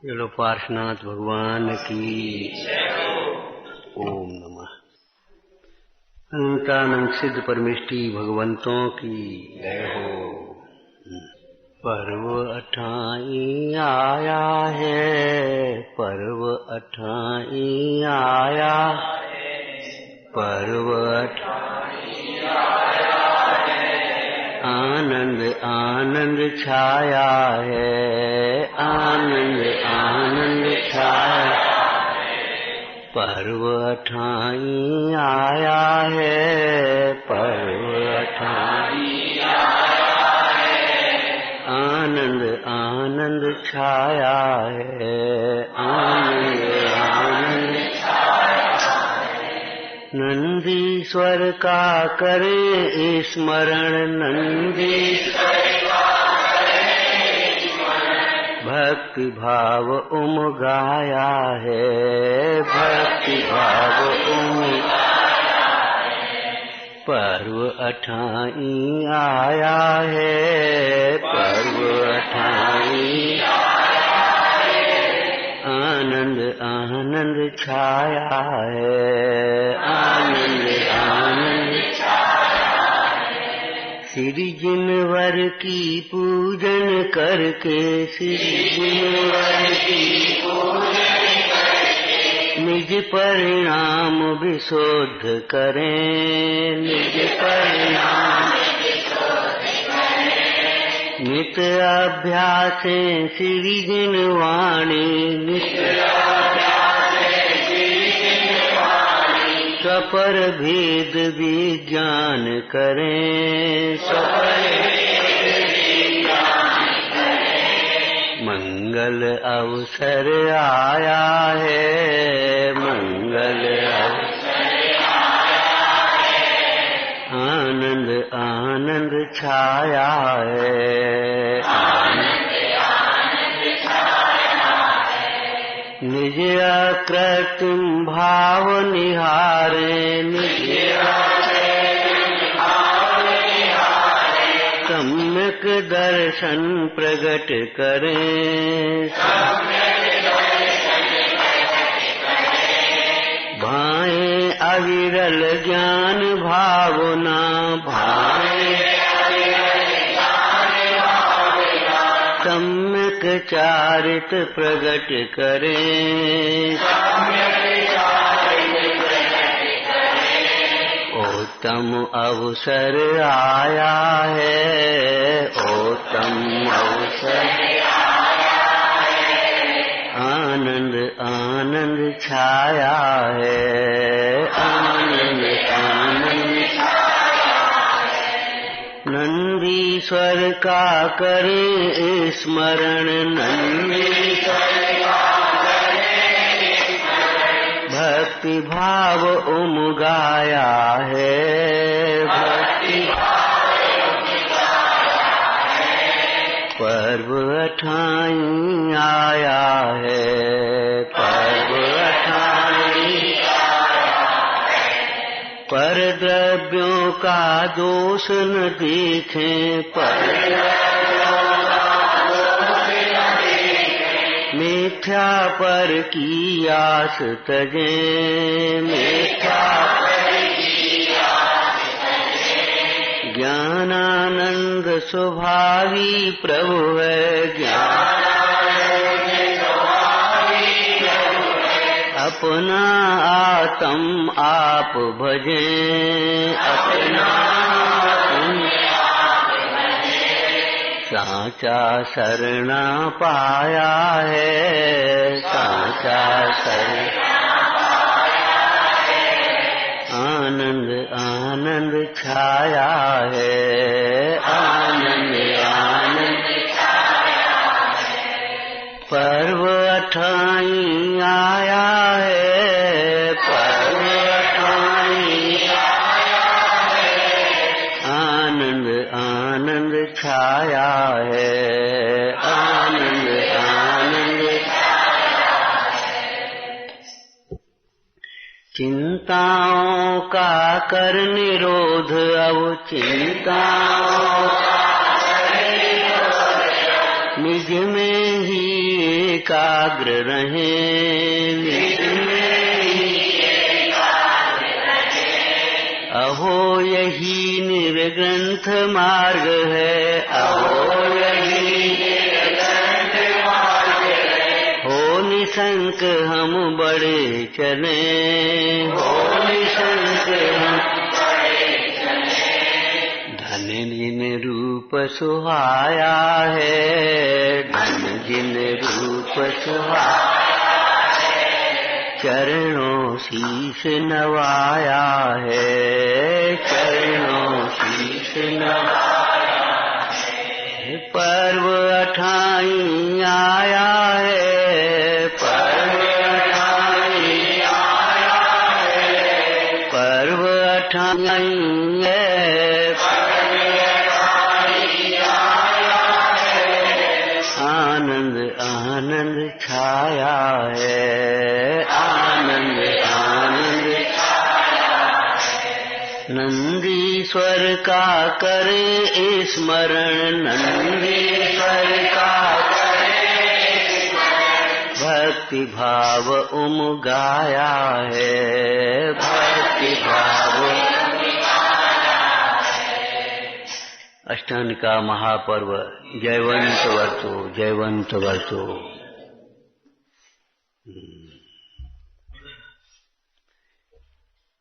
चलो पार्श्वनाथ भगवान की ओम नमः। अनंतानंद सिद्ध परमेष्टि भगवंतों की जय हो। पर्व 28 आया है, पर्व 28 आया, पर्व 28 आया है, आनंद आनंद छाया है, आनंद आनंद छाया है, पर्व 28 आया है, पर्व 28 आया है, आनंद आनंद छाया है, आनंद आनंद छाया है। नंदीश्वर का करे स्मरण, नंदीश्वर का करे स्मरण, भक्ति भाव उमगाया है, भक्ति भाव उमगाया है, पर्व 28 आया है, पर्व 28 आया है, आनंद आनंद छाया है, आनंद आनंद छाया है। श्री जिनवर की पूजन करके, श्री जिनवर की पूजन करके, निज परिणाम विशुद्ध करें, निज परिणाम विशुद्ध करें। नित अभ्यास श्री जिनवाणी, नित अभ्यास श्री जिनवाणी, स्वपर भेद विज्ञान करें, स्वपर भेद विज्ञान करें। मंगल अवसर आया है, मंगल अवसर आया है, आनंद आनंद छाया है, आनंद आनंद छाया है। निज अकृत्रिम भाव निहारे, निज अकृत्रिम भाव निहारे, सम्यक दर्शन प्रगट करें, सम्यक दर्शन प्रगट करें। भाएं अविरल ज्ञान भावना, भाएं अविरल ज्ञान भावना, सम्यक चारित प्रगट करें, सम्यक चारित प्रगट करें। उत्तम अवसर आया है, उत्तम अवसर आया है, आनंद आनंद छाया है, आनंद आनंद छाया है। नंदीश्वर का करे स्मरण, नंदीश्वर का करे स्मरण, भक्ति भाव उमगाया है, भक्ति भाव उमगाया है, पर्व 28 आया है, पर्व 28 आया है। पर द्रव्यों का दोष न देखें, पर द्रव्यों का दोष न देखें, मिथ्या पर की आस तजें, मिथ्या पर की आस तजें। ज्ञानानंद स्वभावी प्रभु है, ज्ञानानंद स्वभावी प्रभु है, अपना आत्म आप भजें, अपना आत्म आप भजें। साचा शरणा पाया है, साचा शरणा पाया है, आनंद आनंद छाया है, आनंद आनंद छाया है। पर्व 28 आया है, पर्व 28 आया है, आनंद आनंद छाया है, आनंद आनंद छाया है। चिंताओं का कर निरोध, अब चिंताओं का कर निरोध, निज में ही एकाग्र रहें, अहो यही निर्ग्रंथ मार्ग है, अहो यही निर्ग्रंथ मार्ग है। हो निशंक हम बड़े चले, हो निशंक हम बड़े चले। धन्य जिन रूप सुहाया है, धन्य जिन रूप सुहाया है। चरणों शीश नवाया है, चरणों शीश नवाया है। पर्व 28 आया है, पर्व 28 आया है। पर्व 28 है, आनंद आनंद छाया है, आनंद आनंद छाया है। नंदीश्वर का करे स्मरण, नंदीश्वर का करे स्मरण। भक्ति भाव उमगाया है, भक्ति भाव। अष्टांग का महापर्व जयवंत वर्तो, जयवंत वर्तो।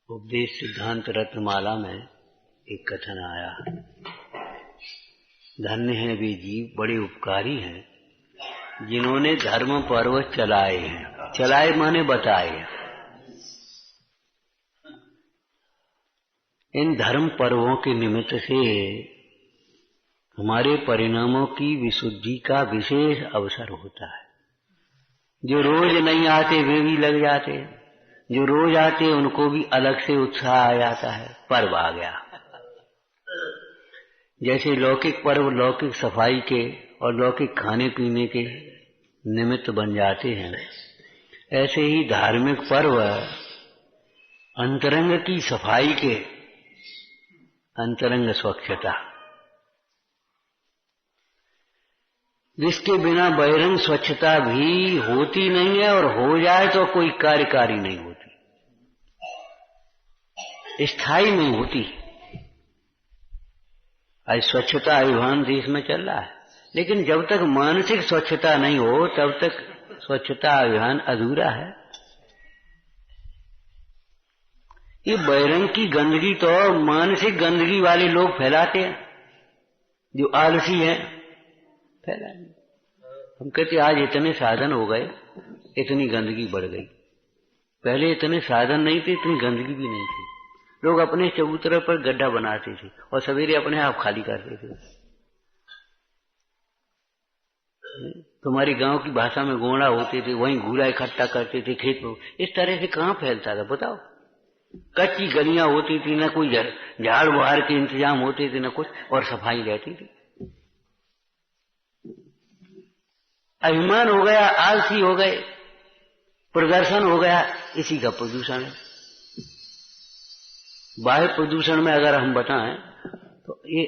उपदेश सिद्धांत रत्नमाला में एक कथन आया, धन्य है वे जीव, बड़े उपकारी हैं जिन्होंने धर्म पर्व चलाए हैं। चलाए माने बताए। इन धर्म पर्वों के निमित्त से हमारे परिणामों की विशुद्धि का विशेष अवसर होता है। जो रोज नहीं आते वे भी लग जाते, जो रोज आते उनको भी अलग से उत्साह आ जाता है, पर्व आ गया। जैसे लौकिक पर्व लौकिक सफाई के और लौकिक खाने पीने के निमित्त बन जाते हैं, ऐसे ही धार्मिक पर्व अंतरंग की सफाई के, अंतरंग स्वच्छता, जिसके बिना बहिरंग स्वच्छता भी होती नहीं है, और हो जाए तो कोई कार्यकारी नहीं होती, स्थायी नहीं होती। आज स्वच्छता अभियान देश में चल रहा है, लेकिन जब तक मानसिक स्वच्छता नहीं हो तब तक स्वच्छता अभियान अधूरा है। ये बहिरंग की गंदगी तो मानसिक गंदगी वाले लोग फैलाते हैं, जो आलसी हैं फैलाएंगे। हम कहते आज इतने साधन हो गए, इतनी गंदगी बढ़ गई। पहले इतने साधन नहीं थे, इतनी गंदगी भी नहीं थी। लोग अपने चबूतरे पर गड्ढा बनाते थे और सवेरे अपने आप खाली करते थे। तुम्हारी गांव की भाषा में गोंड़ा होते थे, वहीं घूरा इकट्ठा करते थे खेत में। इस तरह से कहाँ फैलता था बताओ। कच्ची गलियां होती थी, न कोई झाड़ बुहार के इंतजाम होते थे, न कुछ, और सफाई रहती थी। अभिमान हो गया, आलसी हो गए, प्रदर्शन हो गया, इसी का प्रदूषण है। बाह्य प्रदूषण में अगर हम बताएं तो ये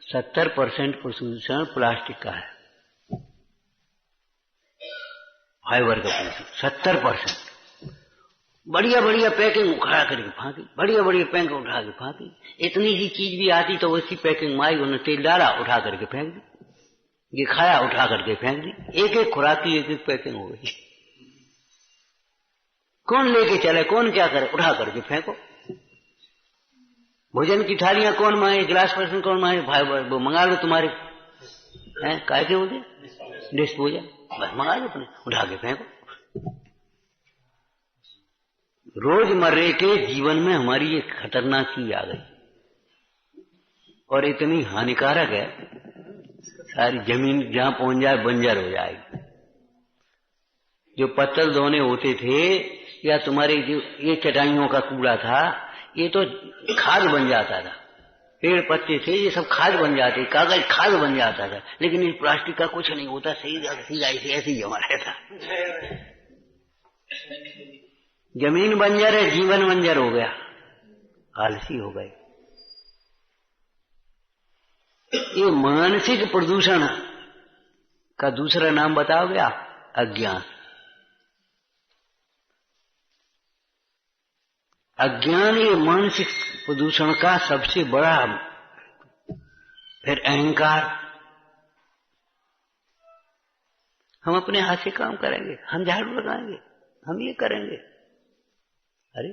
70% प्रदूषण प्लास्टिक का है, फाइबर का प्रदूषण 70%। बढ़िया बढ़िया पैकिंग उखाड़ा करके फांकी, बढ़िया बढ़िया पैकिंग उठा के फांकी। इतनी सी चीज भी आती तो उसी पैकिंग में आई, उन्होंने तेल डाला, उठा करके फेंक दी। ये खाया, उठा करके फेंक दी। एक एक खुराक की एक एक पैकिंग हो गई। कौन लेके चले, कौन क्या करे, उठा करके फेंको। भोजन की थालियां कौन मांगे, गिलास पर्सन कौन मांगे, भाई वो मंगा लो तुम्हारे हैं काय के होते डिस्पोजल, बस मंगा लो अपने, उठा के फेंको। रोजमर्रे के जीवन में हमारी ये खतरनाक चीज आ गई और इतनी हानिकारक है, सारी जमीन जहां पहुंच जाए बंजर हो जाएगी। जो पत्तल धोने होते थे या तुम्हारे जो ये चटाइयों का कूड़ा था, ये तो खाद बन जाता था। पेड़ पत्ते थे, ये सब खाद बन जाते, कागज खाद बन जाता था। लेकिन इस प्लास्टिक का कुछ नहीं होता, सीधा ऐसे ही जमा रहता। जमीन बंजर है, जीवन बंजर हो गया, आलसी हो गए। ये मानसिक प्रदूषण का दूसरा नाम बताओगे आप? अज्ञान। अज्ञान ये मानसिक प्रदूषण का सबसे बड़ा। फिर अहंकार, हम अपने हाथ से काम करेंगे, हम झाड़ू लगाएंगे, हम ये करेंगे। अरे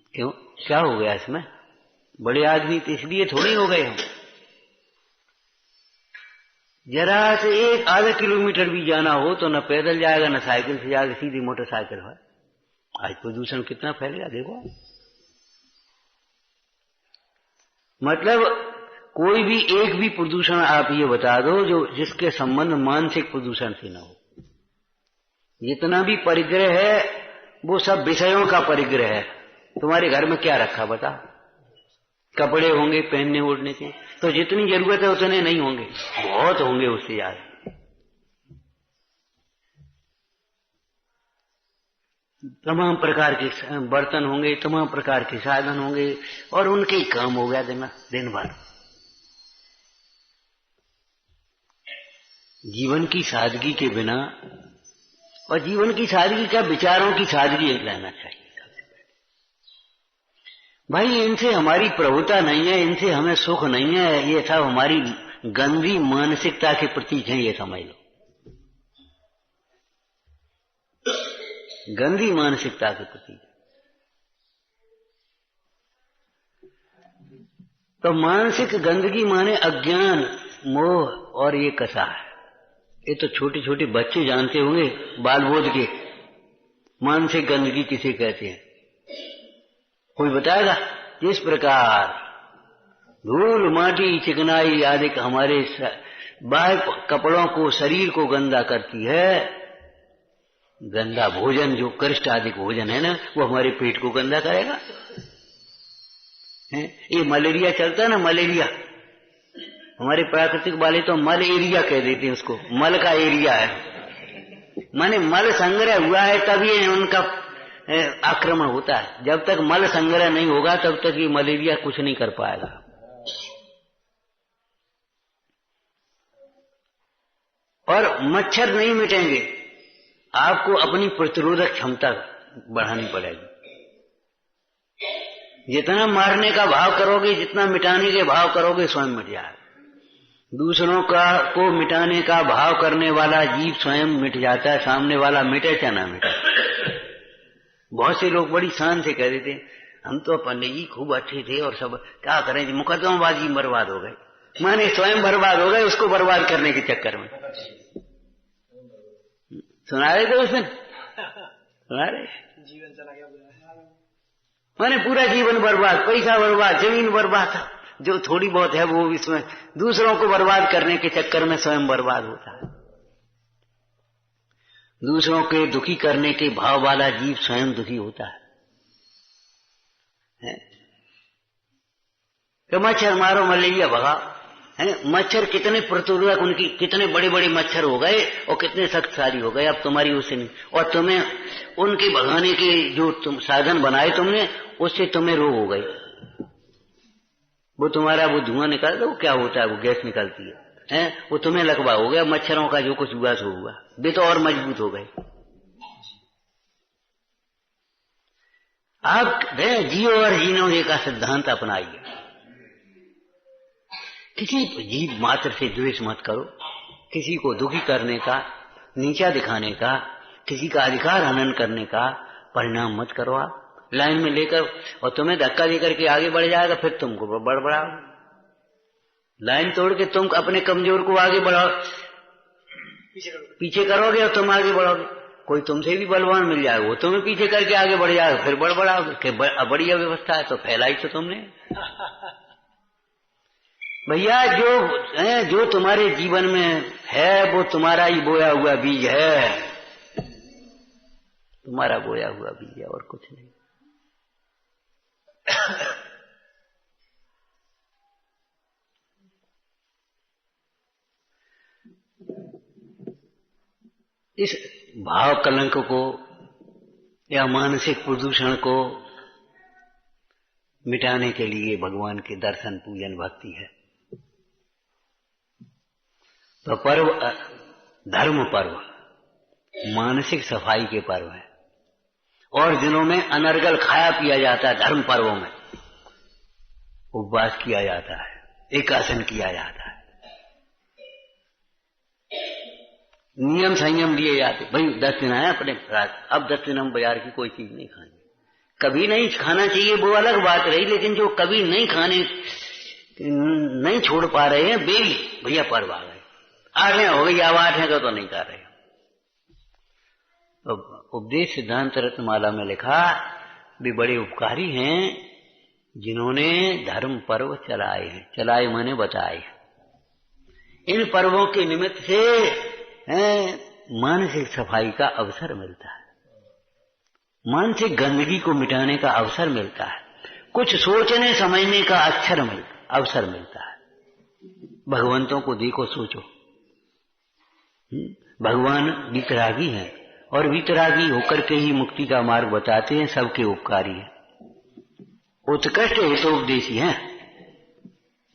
क्यों, क्या हो गया इसमें? बड़े आदमी तो इसलिए थोड़ी हो गए हम। जरा से एक आधा किलोमीटर भी जाना हो तो न पैदल जाएगा न साइकिल से जाएगा, सीधी मोटरसाइकिल है। आज प्रदूषण कितना फैल गया देखो। मतलब कोई भी एक भी प्रदूषण आप ये बता दो जो जिसके संबंध मानसिक प्रदूषण से न हो। जितना भी परिग्रह है वो सब विषयों का परिग्रह है। तुम्हारे घर में क्या रखा बता? कपड़े होंगे पहनने ओढ़ने के, तो जितनी जरूरत है उतने नहीं होंगे, बहुत होंगे उससे ज्यादा। तमाम प्रकार के बर्तन होंगे, तमाम प्रकार के साधन होंगे, और उनके ही काम हो गया दिन भर। जीवन की सादगी के बिना, और जीवन की सादगी का विचारों की सादगी रहना चाहिए। भाई इनसे हमारी प्रभुता नहीं है, इनसे हमें सुख नहीं है, ये सब हमारी गंदी मानसिकता के प्रतीक है, ये समझ लो। गंदी मानसिकता के प्रतीक। तो मानसिक गंदगी माने अज्ञान, मोह और ये कसार। ये तो छोटे छोटे बच्चे जानते होंगे, बाल बोध के, मानसिक गंदगी किसे कहते हैं। कोई बताएगा? जिस प्रकार धूल माटी चिकनाई आदि हमारे बाह्य कपड़ों को, शरीर को गंदा करती है, गंदा भोजन जो कष्ट आदि भोजन है ना, वो हमारे पेट को गंदा करेगा। ये मलेरिया चलता है ना, मलेरिया, हमारे प्राकृतिक वाले तो मल एरिया कह देते हैं उसको, मल का एरिया है। माने मल संग्रह हुआ है तभी उनका आक्रमण होता है। जब तक मल संग्रह नहीं होगा तब तक ये मलेरिया कुछ नहीं कर पाएगा। और मच्छर नहीं मिटेंगे, आपको अपनी प्रतिरोधक क्षमता बढ़ानी पड़ेगी। जितना मारने का भाव करोगे, जितना मिटाने के भाव करोगे, स्वयं मिट जाएगा। दूसरों को मिटाने का भाव करने वाला जीव स्वयं मिट जाता है, सामने वाला मिटे क्या ना मिटे। बहुत से लोग बड़ी शान से कह देते हम तो पंडित जी खूब अच्छे थे और सब, क्या करें जी, मुकदमाबाजी में बर्बाद हो गए। माने स्वयं बर्बाद हो गए उसको बर्बाद करने के चक्कर में। सुना रहे थे उस दिन, सुना रहे, जीवन चला गया, माने पूरा जीवन बर्बाद, पैसा बर्बाद, जमीन बर्बाद, जो थोड़ी बहुत है वो इसमें दूसरों को बर्बाद करने के चक्कर में स्वयं बर्बाद होता है। दूसरों के दुखी करने के भाव वाला जीव स्वयं दुखी होता है। तो मच्छर मारो, मलेरिया भगा है। मच्छर कितने प्रतिरोधक, उनकी कितने बड़े बड़े मच्छर हो गए और कितने शक्तिशाली हो गए, अब तुम्हारी उससे नहीं। और तुम्हें उनके भगाने के जो तुम साधन बनाए तुमने, उससे तुम्हें रोग हो गए। वो तुम्हारा वो धुआं निकालता, वो क्या होता है, वो गैस निकलती है, वो तुम्हें लगवा हो गया। मच्छरों का जो कुछ हुआ सो हुआ, वे तो और मजबूत हो गए। आप जियो और जीनोगे का सिद्धांत अपनाइए। किसी जीव मात्र से द्वेष मत करो, किसी को दुखी करने का, नीचा दिखाने का, किसी का अधिकार हनन करने का परिणाम मत करो। आप लाइन में लेकर, और तुम्हें धक्का देकर के आगे बढ़ जाएगा, फिर तुमको बड़बड़ाओ। लाइन तोड़ के तुम अपने कमजोर को आगे बढ़ाओ, पीछे करोगे और तुम आगे बढ़ोगे। कोई तुमसे भी बलवान मिल जाएगा, वो तुम्हें पीछे करके आगे बढ़ जाएगा, फिर बड़बड़ाओगे। बढ़िया व्यवस्था है तो फैलाई तो तुमने। भैया जो तुम्हारे जीवन में है वो तुम्हारा ही बोया हुआ बीज है, तुम्हारा बोया हुआ बीज है और कुछ नहीं। इस भाव कलंक को या मानसिक प्रदूषण को मिटाने के लिए भगवान के दर्शन, पूजन, भक्ति है। तो पर्व, धर्म पर्व, मानसिक सफाई के पर्व है, और दिनों में अनर्गल खाया पिया जाता है। धर्म पर्वों में उपवास किया जाता है, एकासन किया जाता है, नियम संयम लिए जाते। भाई 10 दिन आए अपने, अब 10 दिन हम बाजार की कोई चीज नहीं खाएंगे। कभी नहीं खाना चाहिए वो अलग बात रही, लेकिन जो कभी नहीं खाने नहीं छोड़ पा रहे हैं, बेली भैया पर्व आ गए, 8 हो गई, अब 8 का तो नहीं कर रहे। तो उपदेश सिद्धांत रत्नमाला में लिखा, वे बड़े उपकारी हैं जिन्होंने धर्म पर्व चलाए हैं। चलाए माने बताए। इन पर्वों के निमित्त से मानसिक सफाई का अवसर मिलता है, मानसिक गंदगी को मिटाने का अवसर मिलता है, कुछ सोचने समझने का अवसर मिलता है। भगवंतों को देखो, सोचो, भगवान वीतरागी हैं और वीतरागी होकर के ही मुक्ति का मार्ग बताते हैं, सबके उपकारी हैं, उत्कृष्ट हितोपदेशी हैं।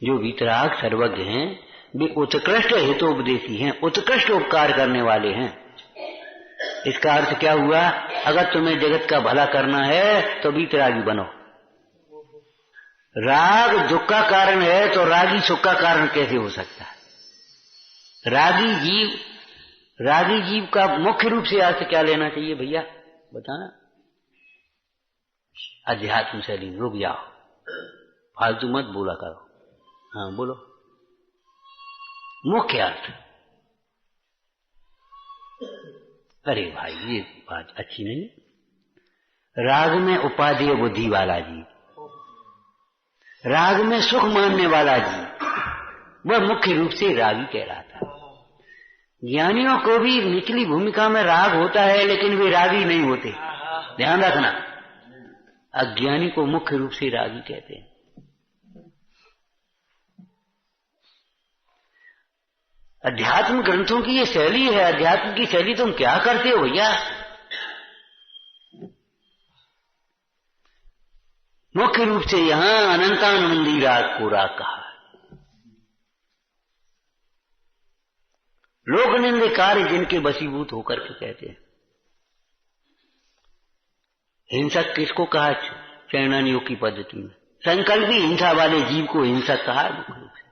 जो वीतराग सर्वज्ञ हैं वे उत्कृष्ट हितोपदेशी हैं, उत्कृष्ट उपकार करने वाले हैं। इसका अर्थ क्या हुआ? अगर तुम्हें जगत का भला करना है तो वीतरागी बनो। राग दुख का कारण है तो रागी सुख का कारण कैसे हो सकता है? रागी जीव का मुख्य रूप से अर्थ क्या लेना चाहिए भैया बताना? अध्यात्म शैली। रुक जाओ, फालतू मत बोला करो। हाँ बोलो, मुख्य अर्थ। अरे भाई ये बात अच्छी नहीं। राग में उपादेय बुद्धि वाला जीव, राग में सुख मानने वाला जीव, वह मुख्य रूप से रागी कहलाता है। ज्ञानियों को भी निचली भूमिका में राग होता है, लेकिन वे रागी नहीं होते, ध्यान रखना। अज्ञानी को मुख्य रूप से रागी कहते हैं। अध्यात्म ग्रंथों की ये शैली है। अध्यात्म की शैली तुम क्या करते हो भैया? मुख्य रूप से यहां अनंतानंदी राग को राग कहा। लोक निंदे कार्य जिनके वशीभूत होकर के कहते हैं। हिंसक किसको कहा? चैनानियों की पद्धति में संकल्पी हिंसा वाले जीव को हिंसक कहा मुख्य रूप से।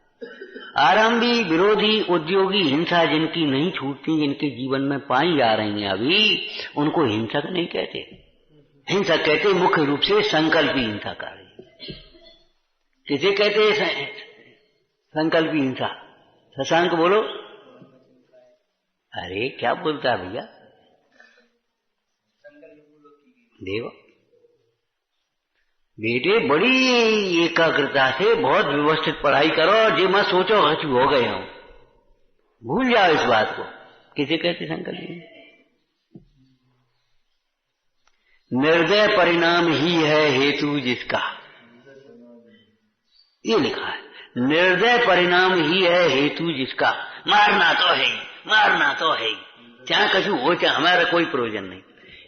आरंभी विरोधी उद्योगी हिंसा जिनकी नहीं छूटती, जिनके जीवन में पाई जा रही हैं अभी, उनको हिंसक नहीं कहते। हिंसक कहते मुख्य रूप से संकल्पी हिंसा कार्य। किसे कहते हैं संकल्पी हिंसा? शशांक बोलो। अरे क्या बोलता है भैया? देखो बेटे, बड़ी एकाग्रता से बहुत व्यवस्थित पढ़ाई करो और जे मत सोचो हचू हो गए हो, भूल जाओ इस बात को। किसे कहते संकल्प? निर्दय परिणाम ही है हेतु जिसका, ये लिखा है। निर्दय परिणाम ही है हेतु जिसका। मारना तो है, मारना तो है, चाहे कछु हो चाहे हमारा कोई प्रयोजन नहीं।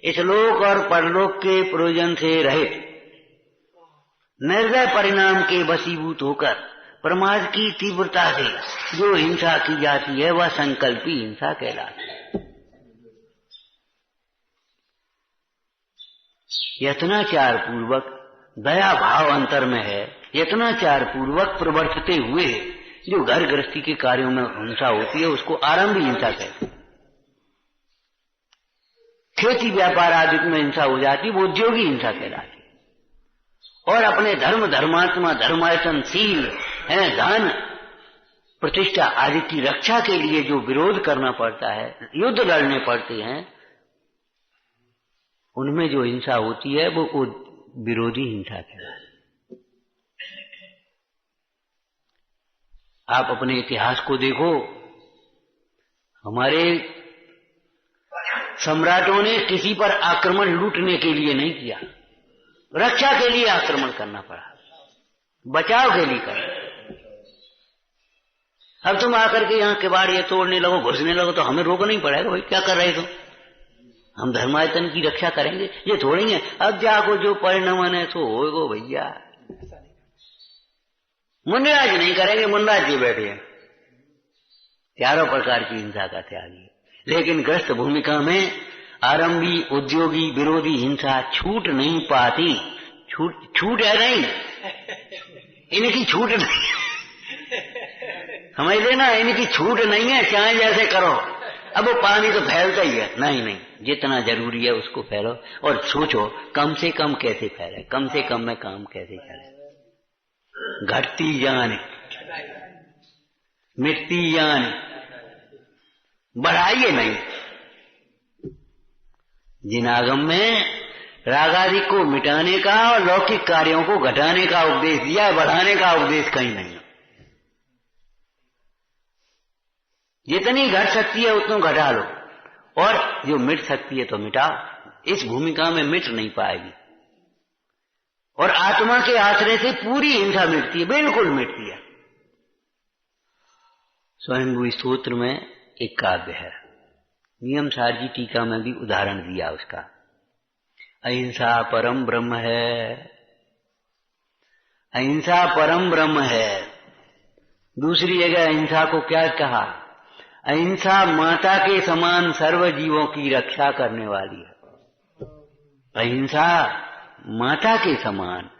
इस लोक और परलोक के प्रयोजन से रहित निर्दय परिणाम के वशीभूत होकर प्रमाद की तीव्रता से जो हिंसा की जाती है वह संकल्पी हिंसा कहलाती है। यत्नाचार पूर्वक दया भाव अंतर में है। यत्नाचार पूर्वक प्रवर्तते हुए जो घर गृहस्थी के कार्यों में हिंसा होती है उसको आरंभी हिंसा कहते हैं। खेती व्यापार आदि में हिंसा हो जाती है वो उद्योगी हिंसा कहलाती है। और अपने धर्म धर्मात्मा धर्मायतनशील है, धन प्रतिष्ठा आदि की रक्षा के लिए जो विरोध करना पड़ता है, युद्ध लड़ने पड़ते हैं, उनमें जो हिंसा होती है वो विरोधी हिंसा कहलाती है। आप अपने इतिहास को देखो, हमारे सम्राटों ने किसी पर आक्रमण लूटने के लिए नहीं किया, रक्षा के लिए आक्रमण करना पड़ा, बचाव के लिए करना। अब तुम आकर के यहाँ किवाड़ तोड़ने लगो, घुसने लगो तो हमें रोकना ही पड़ेगा। भाई क्या कर रहे हो? हम धर्मायतन की रक्षा करेंगे, ये थोड़ी है अब जाको जो परिणाम है तो होगा भैया। मुंडराज नहीं करेंगे, मुंडराज जी बैठे हैं, चारों प्रकार की हिंसा का त्यागी। लेकिन ग्रस्त भूमिका में आरंभी, उद्योगी, विरोधी हिंसा छूट नहीं पाती। छूट है नहीं, इनकी छूट नहीं, समझ लेना, इनकी छूट नहीं है, चाहे जैसे करो। अब वो पानी तो फैलता ही है, नहीं, जितना जरूरी है उसको फैलो और सोचो कम से कम कैसे फैले, कम से कम में काम कैसे चले। घटती जान मिटती जान, बढ़ाइए नहीं। जिनागम में रागादि को मिटाने का और लौकिक कार्यों को घटाने का उपदेश दिया है, बढ़ाने का उपदेश कहीं नहीं। जितनी घट सकती है उतना घटा लो, और जो मिट सकती है तो मिटाओ। इस भूमिका में मिट नहीं पाएगी, और आत्मा के आश्रय से पूरी हिंसा मिटती है, बिल्कुल मिटती है। स्वयंभू स्तोत्र में एक काव्य है, नियम सार जी टीका में भी उदाहरण दिया उसका। अहिंसा परम ब्रह्म है, अहिंसा परम ब्रह्म है। दूसरी जगह अहिंसा को क्या कहा? अहिंसा माता के समान सर्व जीवों की रक्षा करने वाली है। अहिंसा माता के समान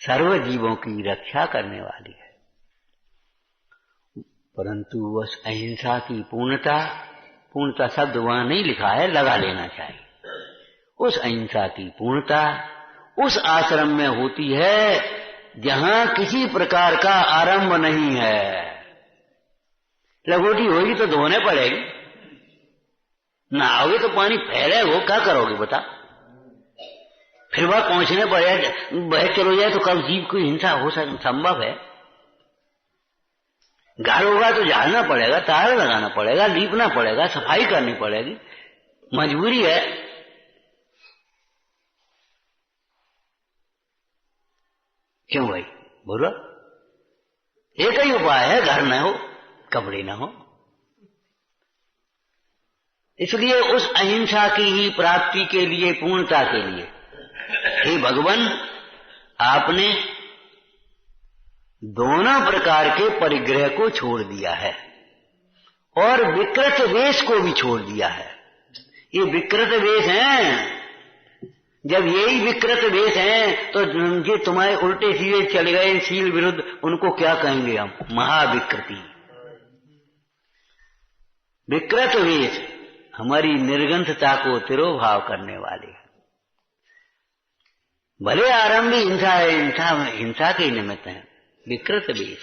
सर्व जीवों की रक्षा करने वाली है। परंतु उस अहिंसा की पूर्णता शब्द वहां नहीं लिखा है, लगा लेना चाहिए। उस अहिंसा की पूर्णता उस आश्रम में होती है जहां किसी प्रकार का आरंभ नहीं है। लंगोटी होगी तो धोने पड़ेगी, नहाओगे तो पानी फैले, वो क्या करोगे बता? फिर वह पहुंचने पड़ेगा, बह चलो जाए तो कब जीव की हिंसा हो संभव है? घर होगा तो झाड़ना पड़ेगा, तार लगाना पड़ेगा, लीपना पड़ेगा, सफाई करनी पड़ेगी, मजबूरी है। क्यों भाई बोलो? एक ही उपाय है, घर न हो, कपड़े न हो। इसलिए उस अहिंसा की ही प्राप्ति के लिए, पूर्णता के लिए, हे भगवान, आपने दोनों प्रकार के परिग्रह को छोड़ दिया है और विकृत वेश को भी छोड़ दिया है। ये विकृत वेश हैं, जब यही विकृत वेश हैं तो जो तुम्हारे उल्टे सीधे चले गए शील विरुद्ध, उनको क्या कहेंगे हम? महाविकृति। विकृत वेश हमारी निर्गंधता को तिरोभाव करने वाले। भले आरंभी हिंसा है, हिंसा के निमित्त है। विकृत वेश,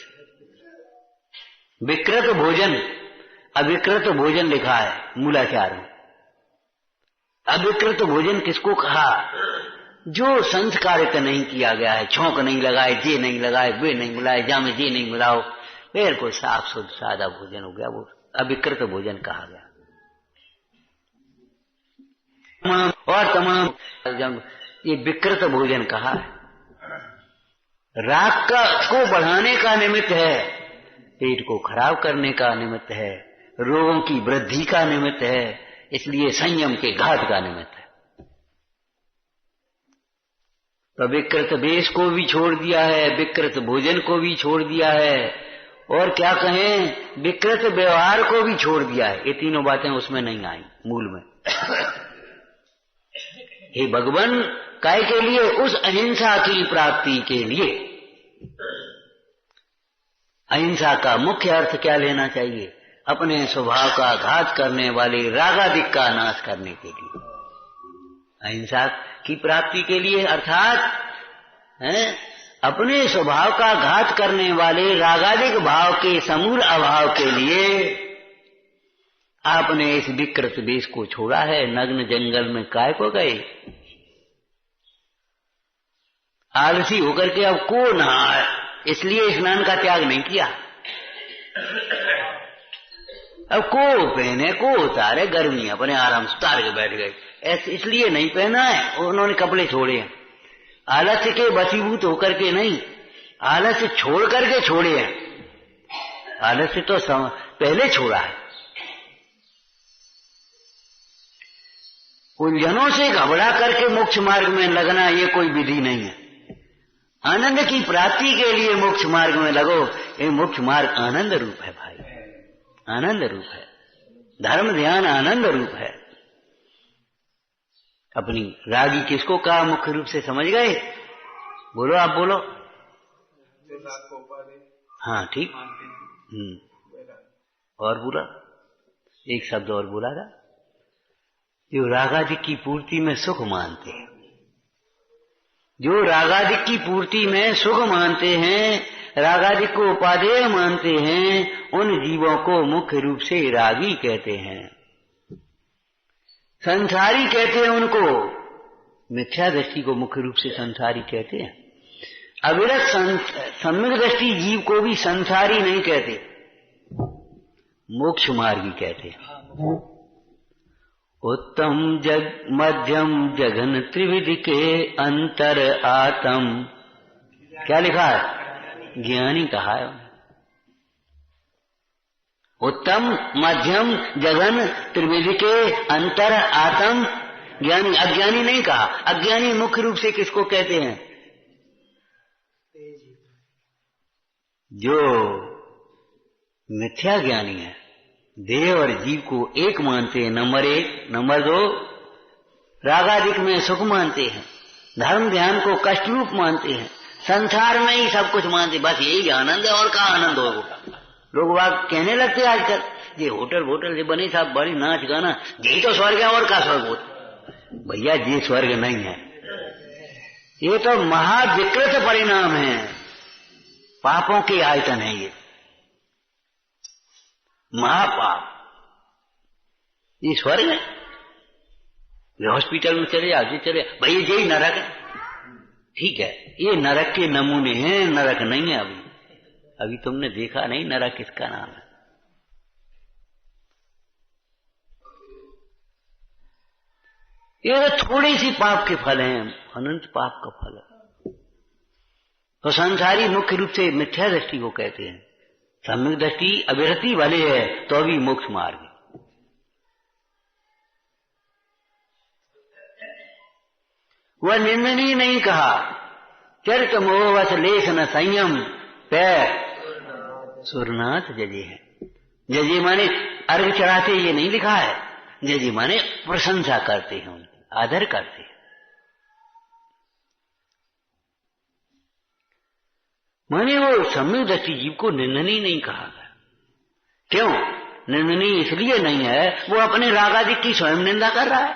विकृत भोजन, अविकृत भोजन लिखा है मूलाचार में। अविकृत भोजन किसको कहा? जो संस्कारित नहीं किया गया है, छौंक नहीं लगाए, जे नहीं लगाए, वे नहीं मिलाए, जामे जे नहीं मिलाओ, बिल्कुल साफ शुद्ध सादा भोजन हो गया, वो अविकृत भोजन कहा गया। और तमाम ये विकृत भोजन कहा है। राग को बढ़ाने का निमित्त है, पेट को खराब करने का निमित्त है, रोगों की वृद्धि का निमित्त है, इसलिए संयम के घात का निमित्त है। तो विकृत वेश को भी छोड़ दिया है, विकृत भोजन को भी छोड़ दिया है, और क्या कहें, विकृत व्यवहार को भी छोड़ दिया है। ये तीनों बातें उसमें नहीं आई मूल में। हे भगवान, काय के लिए? उस अहिंसा की प्राप्ति के लिए। अहिंसा का मुख्य अर्थ क्या लेना चाहिए? अपने स्वभाव का घात करने वाले रागादिक का नाश करने के लिए। अहिंसा की प्राप्ति के लिए अर्थात अपने स्वभाव का घात करने वाले रागादिक भाव के समूल अभाव के लिए आपने इस विकृत वेश को छोड़ा है। नग्न जंगल में काय को गए? आलसी होकर के अब को नहा, इसलिए स्नान का त्याग नहीं किया। अब को पहने, को उतारे, गर्मी अपने आराम से उतार के बैठ गए, ऐसे इसलिए नहीं पहना है, उन्होंने कपड़े छोड़े हैं। आलस्य के वशीभूत होकर के नहीं, आलस्य छोड़ करके छोड़े हैं। आलस्य तो पहले छोड़ा है। उलझनों से घबरा करके मोक्ष मार्ग में लगना ये कोई विधि नहीं है। आनंद की प्राप्ति के लिए मोक्ष मार्ग में लगो। ये मोक्ष मार्ग आनंद रूप है भाई, आनंद रूप है। धर्म ध्यान आनंद रूप है। अपनी रागी किसको कहा मुख्य रूप से समझ गए? बोलो, आप बोलो। हाँ ठीक। और बोला, एक शब्द और बोला था, जो रागादि की पूर्ति में सुख मानते हैं, जो रागादि की पूर्ति में सुख मानते हैं, रागादि को उपादेय मानते हैं, उन जीवों को मुख्य रूप से रागी कहते हैं। संसारी कहते हैं उनको, मिथ्या दृष्टि को मुख्य रूप से संसारी कहते हैं। अविरत सम्यक दृष्टि जीव को भी संसारी नहीं कहते, मोक्ष मार्गी कहते हैं। उत्तम जग मध्यम जघन त्रिविध के अंतर आत्म, क्या लिखा है? ज्ञानी कहा है। उत्तम मध्यम जघन त्रिविध के अंतर आत्म ज्ञानी, अज्ञानी नहीं कहा। अज्ञानी मुख्य रूप से किसको कहते हैं? जो मिथ्या ज्ञानी है, देह और जीव को एक मानते हैं, नंबर एक। नंबर दो, रागादिक में सुख मानते हैं, धर्म ध्यान को कष्ट रूप मानते हैं, संसार में ही सब कुछ मानते, बस यही आनंद है और क्या आनंद होगा। लोग बात कहने लगते हैं आजकल, ये होटल वोटल से बने साहब, बड़ी नाच गाना, यही तो स्वर्ग है और क्या स्वर्ग होता। भैया ये स्वर्ग नहीं है, ये तो महाविकृत परिणाम है, पापों के आयतन है ये, महापाप। ये स्वर्ग है? ये हॉस्पिटल में चले जाओ, चले भैया यही नरक है। ठीक है, ये नरक के नमूने हैं, नरक नहीं है। अभी तुमने देखा नहीं नरक किसका नाम है। ये तो थोड़ी सी पाप के फल हैं, अनंत पाप का फल है। तो संसारी मुख्य रूप से मिथ्या दृष्टि को कहते हैं। सम्यक दृष्टि अविरति वाले है तो अभी मोक्ष मार्ग। वह निंदनीय नहीं कहा। चरित मोहवश लेश न संयम पैर सुरनाथ जजे है। जजे माने अर्घ चढ़ाते, ये नहीं लिखा है। जजे माने प्रशंसा करते हैं, उनकी आदर करते हैं। माने वो सम्यक दृष्टि जीव को निंदनीय नहीं कहा गया। क्यों निंदनीय? इसलिए नहीं है, वो अपने रागादि की स्वयं निंदा कर रहा है।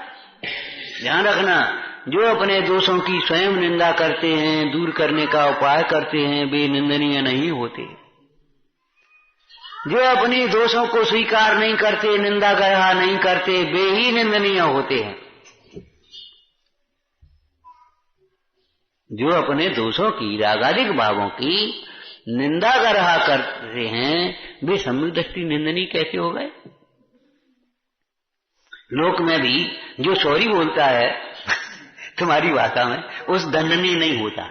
ध्यान रखना, जो अपने दोषों की स्वयं निंदा करते हैं, दूर करने का उपाय करते हैं, वे निंदनीय नहीं होते। जो अपने दोषों को स्वीकार नहीं करते, निंदा ग्रह नहीं करते, वे ही निंदनीय होते हैं। जो अपने दोषों की, रागादिक भावों की निंदा ग्रह करते हैं, वे सम्यक दृष्टि निंदनीय कैसे हो गए? लोक में भी जो सॉरी बोलता है तुम्हारी भाषा में, उस दंडनीय नहीं होता।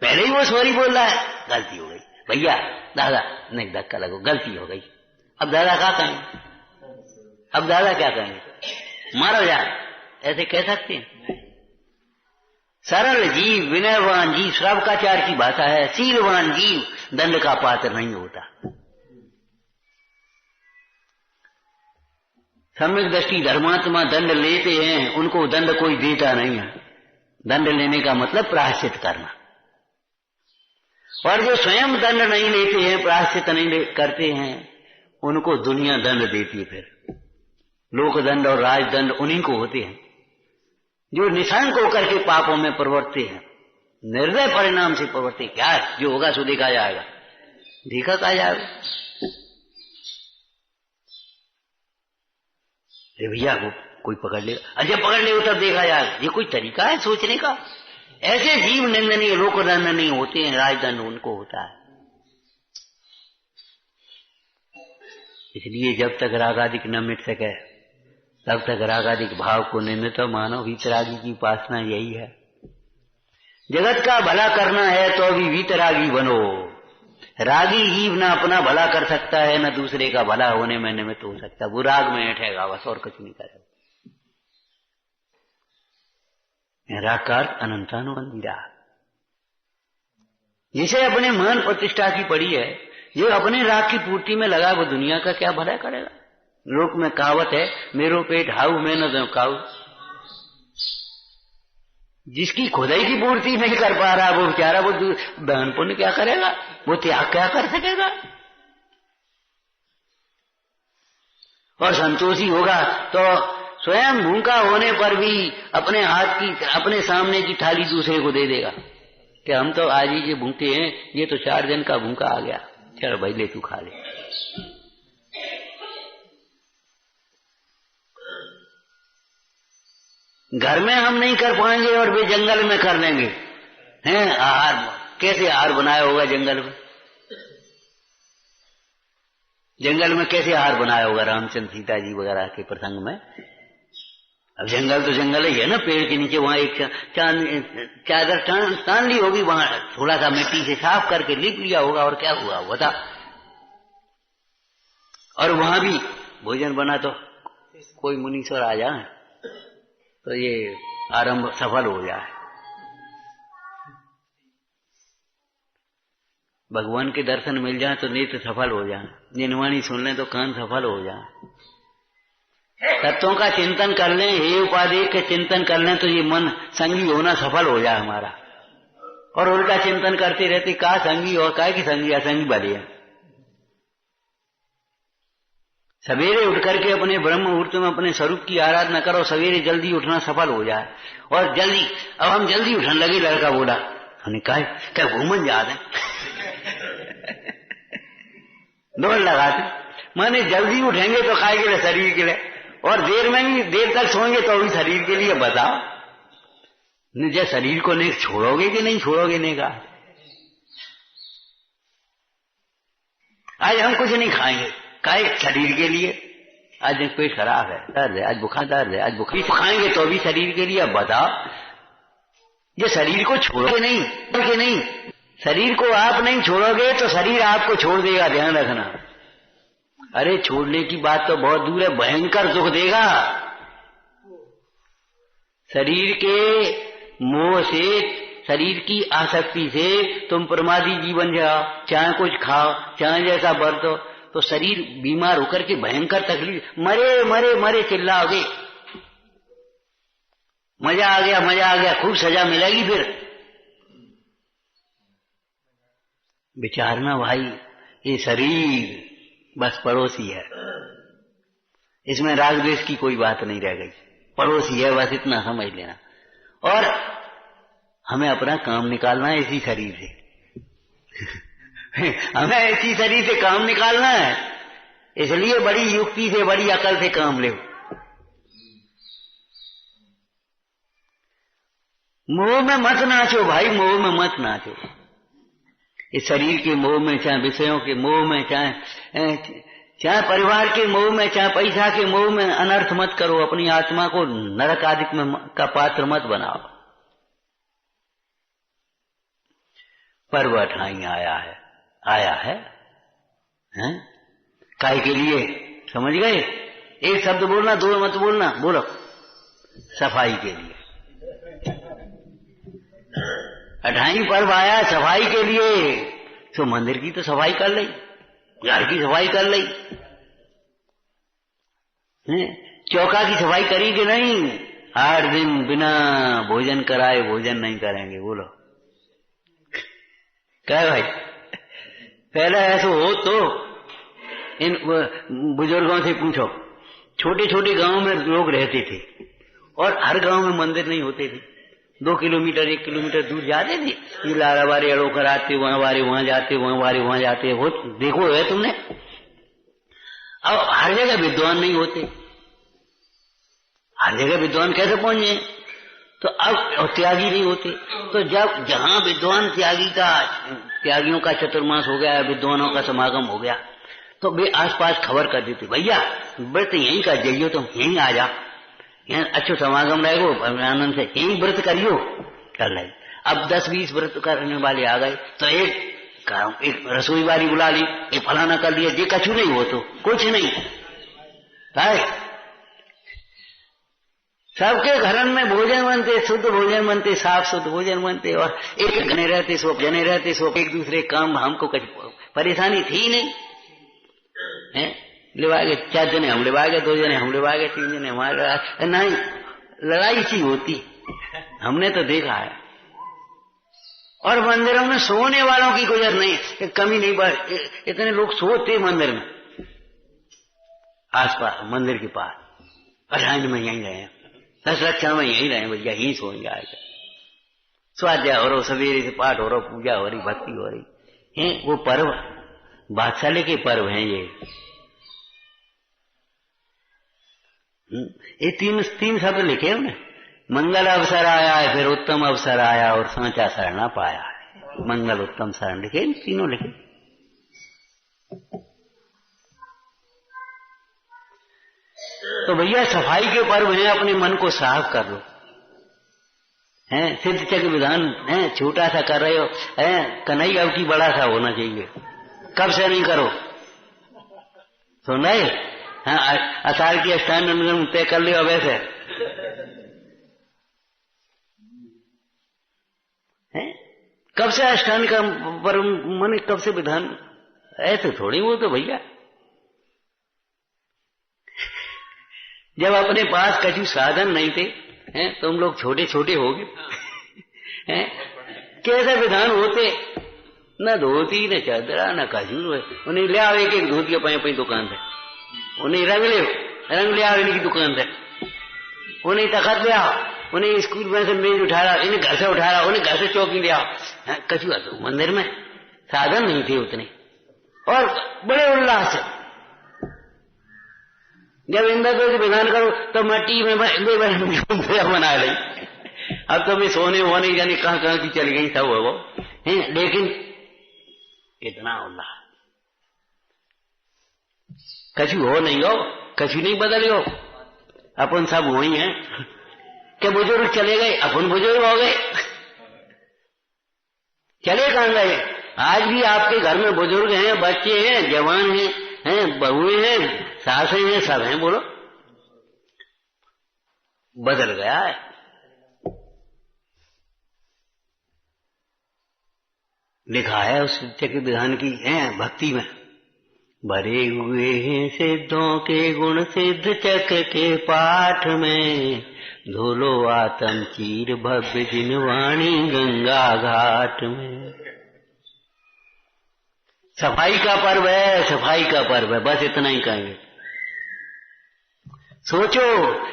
पहले ही वो सॉरी बोल रहा है, गलती हो गई भैया, दादा नहीं धक्का लगो, गलती हो गई। अब दादा क्या कहें? अब दादा क्या कहेंगे? मारो यार, ऐसे कह सकते हैं? सरल जीव, विनयवान जीव, श्रवकाचार की भाषा है, शीलवान जीव दंड का पात्र नहीं होता। सम्यक दृष्टि धर्मात्मा दंड लेते हैं, उनको दंड कोई देता नहीं है। दंड लेने का मतलब प्रायश्चित करना। और जो स्वयं दंड नहीं लेते हैं, प्रायश्चित नहीं करते हैं, उनको दुनिया दंड देती है। फिर लोक दंड और राजदंड उन्हीं को होते हैं जो निशंक होकर के पापों में प्रवर्ते हैं, निर्दय परिणाम से प्रवर्ते। क्या जो होगा सो देखा जाएगा, देखा क्या जाएगा। भैया को कोई पकड़ लेगा, अच्छा पकड़ ले तब देखा जाएगा। ये कोई तरीका है सोचने का? ऐसे जीव निंदनीय, लोक दंड नहीं होते हैं, राजदंड उनको होता है। इसलिए जब तक रागादिक न मिट सके तब तक रागादिक भाव को निंदित मानो। वीतरागी की उपासना यही है। जगत का भला करना है तो अभी वीतरागी बनो। रागी जीव ना अपना भला कर सकता है, न दूसरे का भला होने में निमित्त हो सकता। वो राग में बैठेगा बस, और कुछ नहीं करेगा। राग का अर्थ अनंतानुबंधी राग। जिसे अपने मान प्रतिष्ठा की पड़ी है, जो अपने राग की पूर्ति में लगा, वो दुनिया का क्या भला करेगा? लोक में कहावत है, मेरो पेट हाउ मैं न दो खाऊ। जिसकी खुदाई की पूर्ति नहीं कर पा रहा वो बेचारा वो दान पुण्य क्या करेगा, वो त्याग क्या कर सकेगा। और संतोषी होगा तो स्वयं भूखा होने पर भी अपने हाथ की, अपने सामने की थाली दूसरे को दे देगा कि हम तो आज ही ये भूखे हैं, ये तो 4 दिन का भूखा आ गया, चल भाई ले तू खा ले। घर में हम नहीं कर पाएंगे और वे जंगल में कर लेंगे हैं। आहार कैसे आहार बनाया होगा जंगल में? जंगल में कैसे आहार बनाया होगा रामचंद्र सीता जी वगैरह के प्रसंग में? अब जंगल तो जंगल ही है ना, पेड़ के नीचे वहां एक चादर तान ली होगी, वहां थोड़ा सा मिट्टी से साफ करके लिप लिया होगा और क्या हुआ बता। और वहां भी भोजन बना तो कोई मुनीश्वर आ जाए तो ये आरंभ सफल हो जाए। भगवान के दर्शन मिल जाए तो नेत्र सफल हो जाए, जिनवाणी सुन लें तो कान सफल हो जाए। तत्वों का चिंतन कर लें, हे उपादेय के चिंतन कर लें तो ये मन संगी होना सफल हो जाए हमारा। और उल्टा चिंतन करते रहते का संगी और काय की संगी, असंगी बने। सवेरे उठ करके अपने ब्रह्म मुहूर्त में अपने स्वरूप की आराधना करो, सवेरे जल्दी उठना सफल हो जाए। और जल्दी, अब हम जल्दी उठने लगे, लड़का बोला, हमने कहा क्या घूमन याद है दौड़ लगाते, माने जल्दी उठेंगे तो काय के लिए, शरीर के लिए, और देर में भी देर तक सोएंगे तो भी शरीर के लिए। बताओ निज शरीर को नहीं छोड़ोगे कि नहीं छोड़ोगे? नहीं कहा आज हम कुछ नहीं खाएंगे, काय शरीर के लिए। आज पेट खराब है, दर्द है, आज बुखार दर्द है, आज बुखार खाएंगे तो भी शरीर के लिए। अब बताओ ये शरीर को छोड़ोगे नहीं कि नहीं? शरीर को आप नहीं छोड़ोगे तो शरीर आपको छोड़ देगा, ध्यान रखना। अरे छोड़ने की बात तो बहुत दूर है, भयंकर दुख देगा। शरीर के मोह से, शरीर की आसक्ति से तुम प्रमादी जीवन जाओ, चाहे कुछ खाओ, चाहे जैसा बरतो, तो शरीर बीमार होकर के भयंकर तकलीफ, मरे मरे मरे चिल्लाओगे, मजा आ गया मजा आ गया, खूब सजा मिलेगी। फिर विचारना भाई, ये शरीर बस पड़ोसी है, इसमें राग द्वेष की कोई बात नहीं रह गई, पड़ोसी है, बस इतना समझ लेना। और हमें अपना काम निकालना है इसी शरीर से हमें इसी शरीर से काम निकालना है, इसलिए बड़ी युक्ति से, बड़ी अकल से काम ले। मोह में मत नाचो भाई, मोह में मत नाचो। इस शरीर के मोह में, चाहे विषयों के मोह में, चाहे परिवार के मोह में, चाहे पैसा के मोह में अनर्थ मत करो। अपनी आत्मा को नरक आदि का पात्र मत बनाओ। पर्व अठाई आया है, हैं? काय के लिए? समझ गए? एक शब्द बोलना, दो मत बोलना, बोलो। सफाई के लिए 28 पर्व आया, सफाई के लिए। तो मंदिर की तो सफाई कर ली, घर की सफाई कर ली, चौका की सफाई करी कि नहीं? 8 दिन बिना भोजन कराए भोजन नहीं करेंगे, बोलो। क्या भाई? पहले ऐसा हो तो इन बुजुर्गों से पूछो, छोटे छोटे गांव में लोग रहते थे और हर गांव में मंदिर नहीं होते थे। 2 किलोमीटर 1 किलोमीटर दूर जाते थे, ये लारा बारे अड़ो कर आते, वहां बारे वहां जाते, वहां बारे वहां जाते। वो देखो है तुमने। अब हर जगह विद्वान नहीं होते, हर जगह विद्वान कैसे पहुंचे? तो अब त्यागी नहीं होते। तो जब जहां विद्वान त्यागियों का चतुर्मास हो गया, विद्वानों का समागम हो गया, तो वे आसपास खबर कर देते, भैया व्रत यहीं कर जाइयो, तुम यहीं आ जा, यहाँ अच्छो समागम रहेगो, आनंद से यहीं व्रत करियो, कर ले। अब 10-20 व्रत करने वाले आ गए तो एक रसोई वाली बुला ली, ये फलाना कर लिया, ये कछु नहीं हो तो कुछ नहीं है। सबके घरन में भोजन बनते, शुद्ध भोजन बनते, साफ शुद्ध भोजन बनते, और एक जने रहते सो एक दूसरे काम, हमको कुछ परेशानी थी नहीं है। लिवा गए, 4 जने हम लिवा गए, 2 जने हम लिवा गए, 3 जने हमारे, नहीं लड़ाई सी होती हमने तो देखा है। और मंदिरों में सोने वालों की गुजर नहीं, कमी नहीं, बढ़ इतने लोग सोते मंदिर में, आसपास मंदिर के पास, अठान में यहीं रहे, 10 लक्षण में यहीं रहे, भैया यहीं सो जाएगा। स्वाध्याय हो रहा, सवेरे से पाठ हो रहा, पूजा हो रही, भक्ति हो रही है। वो पर्व बादशाह के पर्व हैं ये तीन शब्द लिखे हमने। मंगल अवसर आया है, फिर उत्तम अवसर आया, और सांचा शरणा पाया है। मंगल उत्तम शरण लिखे, तीनों लिखे। तो भैया सफाई के पर्व हैं, अपने मन को साफ कर लो। हैं सिद्ध चक्र विधान है, छोटा सा कर रहे हो, हैं कन्हई अब की बड़ा सा होना चाहिए। कब से नहीं करो, सुन रहे? हाँ, अषाढ़ की अष्टांग तय कर लियो वैसे है। कब से अष्टांग का पर्व, मन कब से विधान, ऐसे थोड़ी। वो तो भैया जब अपने पास कछु साधन नहीं थे, हैं तुम लोग छोटे छोटे हो गए, हैं कैसे विधान होते, न धोती न चादरा न कछु। उन्हें ले आओ एक धोती अपनी दुकान से, उन्हें रंग ले आओ इनकी दुकान से, उन्हें तखत ले आओ, उन्हें स्कूल में से मेज उठा रहा, इन्हें घर से उठा रहा, उन्हें घर से चौकी ले आओ। कछु तो मंदिर में साधन नहीं थे उतने, और बड़े उल्लास से जब इंद्र से विधान करो तो मट्टी में बना ली। अब तो मैं सोने होने जाने कहां की चली गई सब वो है, लेकिन इतना उल्लास कछु हो नहीं हो, कछु नहीं बदल हो, अपन सब वही हैं। क्या बुजुर्ग चले गए, अपन बुजुर्ग हो गए, चले कहां गए? आज भी आपके घर में बुजुर्ग हैं, बच्चे हैं, जवान हैं, बहुएं हैं, सासें हैं, सब हैं। बोलो बदल गया है। लिखा है उस चक्र विधान की भक्ति में, भरे हुए हैं सिद्धों के गुण सिद्ध चक्र के पाठ में, धोलो आतम चीर भव्य जिनवाणी गंगा घाट में। सफाई का पर्व है, सफाई का पर्व है, बस इतना ही कहेंगे। सोचो,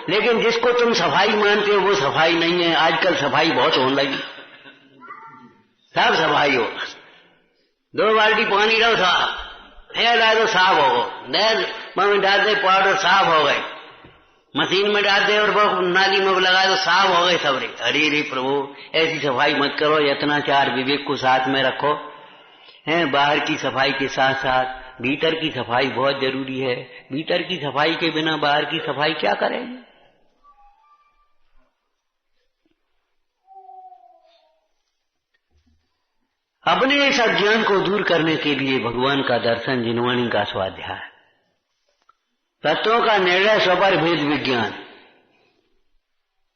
लेकिन जिसको तुम सफाई मानते हो वो सफाई नहीं है। आजकल सफाई बहुत होने लगी, सब सफाई हो, 2 बाल्टी पानी लो साफ, डाल दो साफ हो गए, में डाल दे पाउडर साफ हो गए, मशीन में डाल दे और वो नाली में लगा दो साफ हो गए सब रे। अरे प्रभु, ऐसी सफाई मत करो, यत्नाचार विवेक को साथ में रखो। हैं बाहर की सफाई के साथ साथ भीतर की सफाई बहुत जरूरी है। भीतर की सफाई के बिना बाहर की सफाई क्या करेंगे? अपने इस अज्ञान को दूर करने के लिए भगवान का दर्शन, जिनवाणी का स्वाध्याय, तत्वों का निर्णय, स्वपर भेद विज्ञान,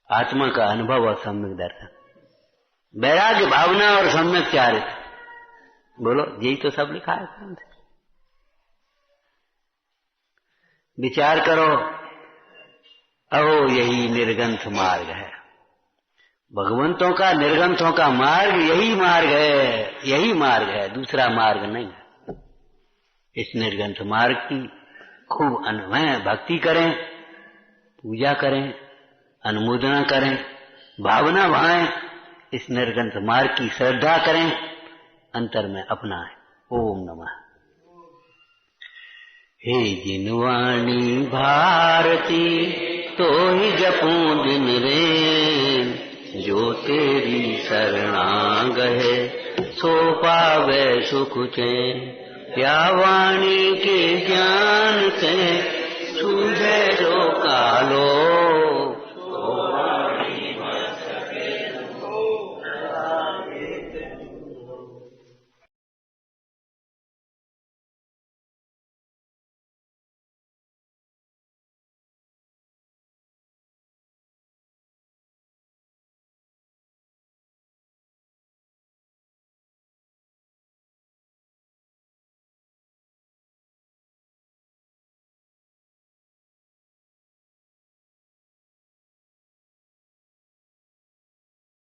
आत्मा का अनुभव और सम्यक दर्शन, वैराग्य, भावना और सम्यक चारित्र। बोलो, यही तो सब लिखा है। विचार करो, अहो यही निर्गंथ मार्ग है। भगवंतों का निर्गंथों का मार्ग यही मार्ग है, यही मार्ग है, दूसरा मार्ग नहीं है। इस निर्गंथ मार्ग की खूब भक्ति करें, पूजा करें, अनुमोदना करें, भावना भाएं, इस निर्गंथ मार्ग की श्रद्धा करें, अंतर में अपनाएं। ओम नमः। हे जिनवाणी भारती तो ही जपूं दिन रैन, जो तेरी शरणागह सो पावे सुख चैन। या वाणी के ज्ञान से सूझे जो कालो